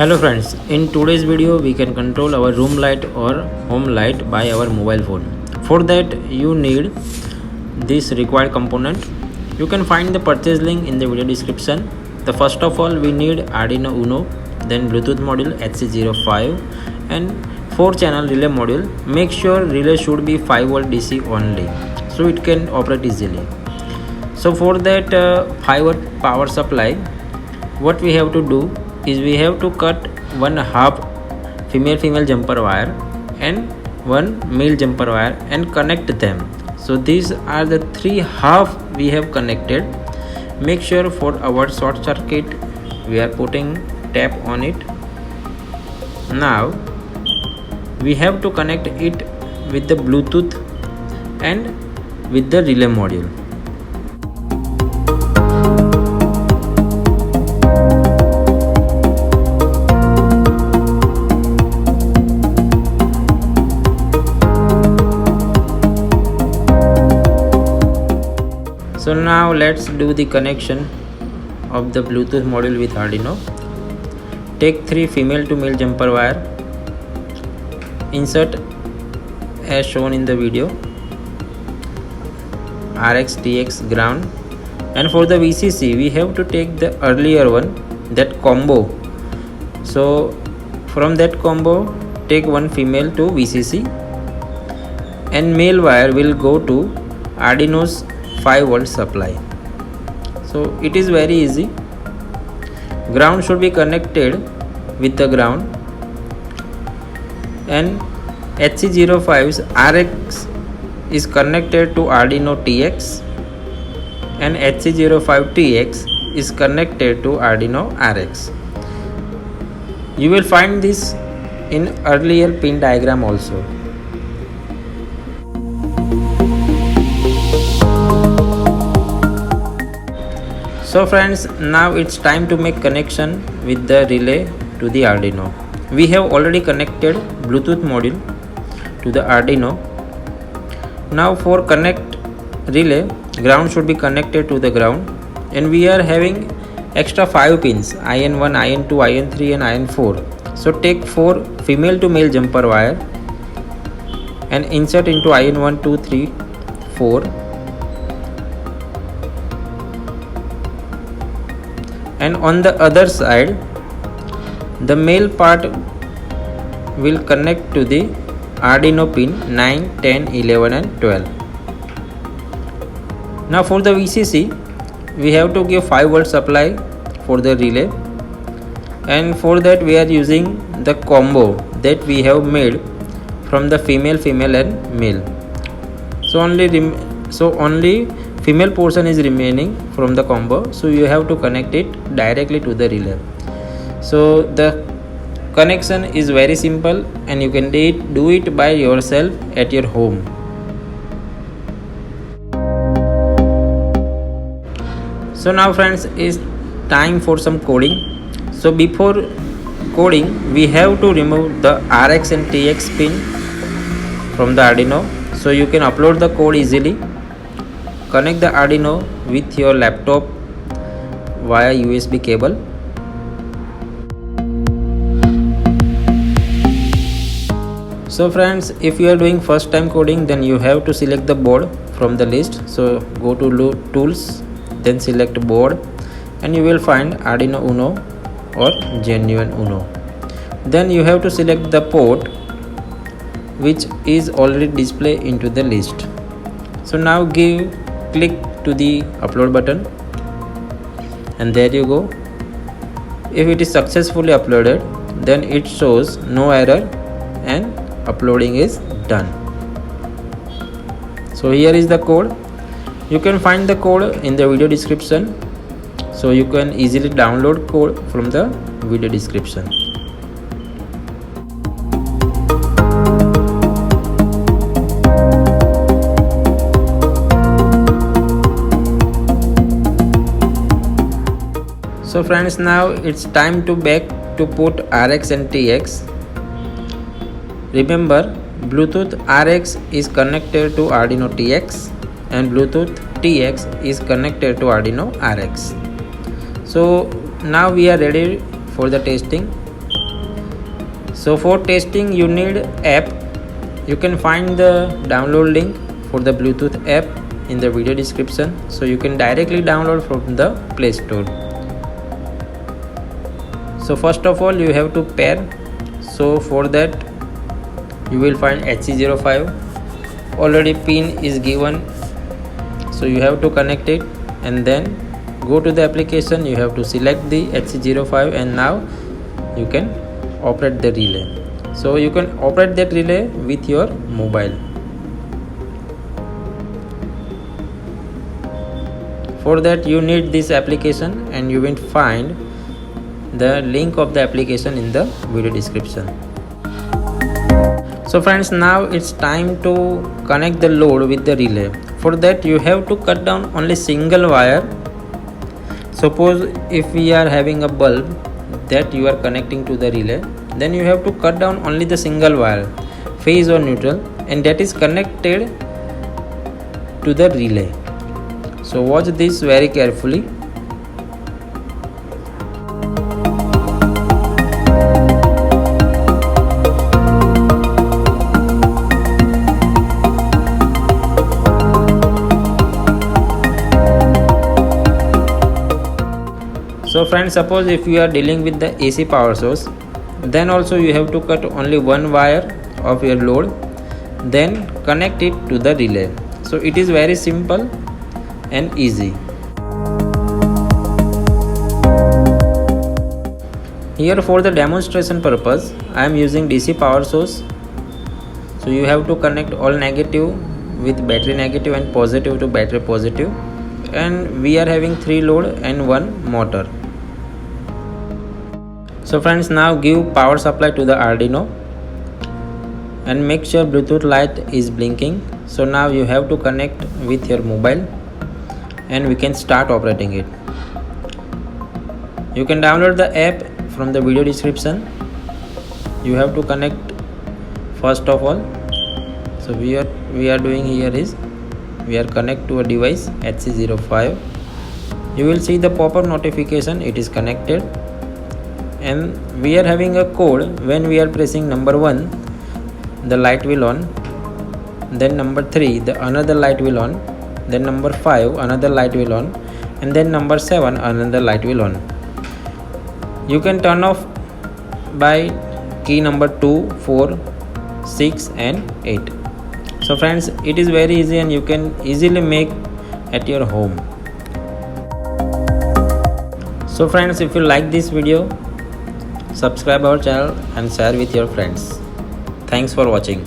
Hello friends, in today's video we can control our room light or home light by our mobile phone. For that you need this required component. You can find the purchase link in the video description. The first of all we need Arduino Uno, then Bluetooth module HC05 and 4 channel relay module. Make sure relay should be 5 volt DC only so it can operate easily. So for that 5 watt power supply, what we have to do is we have to cut one half female jumper wire and one male jumper wire and connect them. So these are the 3 half we have connected. Make sure for our short circuit we are putting tap on it. Now we have to connect it with the Bluetooth and with the relay module. So now let's do the connection of the Bluetooth module with Arduino. Take 3 female to male jumper wire, insert as shown in the video RX TX ground, and for the VCC we have to take the earlier one, that combo. So from that combo take one female to VCC and male wire will go to Arduino's 5 volt supply. So it is very easy. Ground should be connected with the ground and HC05's RX is connected to Arduino TX and HC05TX is connected to Arduino RX. You will find this in earlier pin diagram also. So friends, now it's time to make connection with the relay to the Arduino. We have already connected Bluetooth module to the Arduino. Now for connect relay, ground should be connected to the ground, and we are having extra 5 pins, IN1, IN2, IN3 and IN4. So take 4 female to male jumper wire and insert into IN1, 2, 3, 4. And on the other side the male part will connect to the Arduino pin 9, 10, 11 and 12. Now for the VCC we have to give 5 volt supply for the relay, and for that we are using the combo that we have made from the female and male. So only female portion is remaining from the combo, so you have to connect it directly to the relay. So the connection is very simple and you can do it by yourself at your home. So now friends, it's time for some coding. So before coding we have to remove the RX and TX pin from the Arduino, so you can upload the code easily. Connect the Arduino with your laptop via USB cable. So friends, if you are doing first time coding, then you have to select the board from the list. So go to tools, then select board, and you will find Arduino Uno or Genuine Uno. Then you have to select the port which is already displayed into the list. So now click to the upload button, and there you go. If it is successfully uploaded, then it shows no error and uploading is done. So here is the code. You can find the code in the video description, so you can easily download code from the video description. So friends, now it's time to put RX and TX. Remember, Bluetooth RX is connected to Arduino TX and Bluetooth TX is connected to Arduino RX. So now we are ready for the testing. So for testing you need app. You can find the download link for the Bluetooth app in the video description, so you can directly download from the Play Store. So first of all you have to pair. So for that you will find HC05. Already pin is given, so you have to connect it and then go to the application. You have to select the HC05 and now you can operate the relay. So you can operate that relay with your mobile. For that you need this application and you will find the link of the application in the video description. So friends, now it's time to connect the load with the relay. For that you have to cut down only single wire. Suppose if we are having a bulb that you are connecting to the relay, then you have to cut down only the single wire, phase or neutral, and that is connected to the relay. So watch this very carefully. So friends, suppose if you are dealing with the AC power source, then also you have to cut only one wire of your load, then connect it to the relay. So it is very simple and easy. Here for the demonstration purpose I am using DC power source. So you have to connect all negative with battery negative and positive to battery positive, and we are having 3 load and 1 motor. So friends, now give power supply to the Arduino and make sure Bluetooth light is blinking. So now you have to connect with your mobile and we can start operating it. You can download the app from the video description. You have to connect first of all. So we are doing here is we are connect to a device HC05. You will see the pop-up notification, it is connected, and we are having a code. When we are pressing number 1, the light will on, then number 3 the another light will on, then number 5 another light will on, and then number 7 another light will on. You can turn off by key number 2, 4, 6 and 8. So friends, it is very easy and you can easily make at your home. So friends, if you like this video, subscribe our channel and share with your friends. Thanks for watching.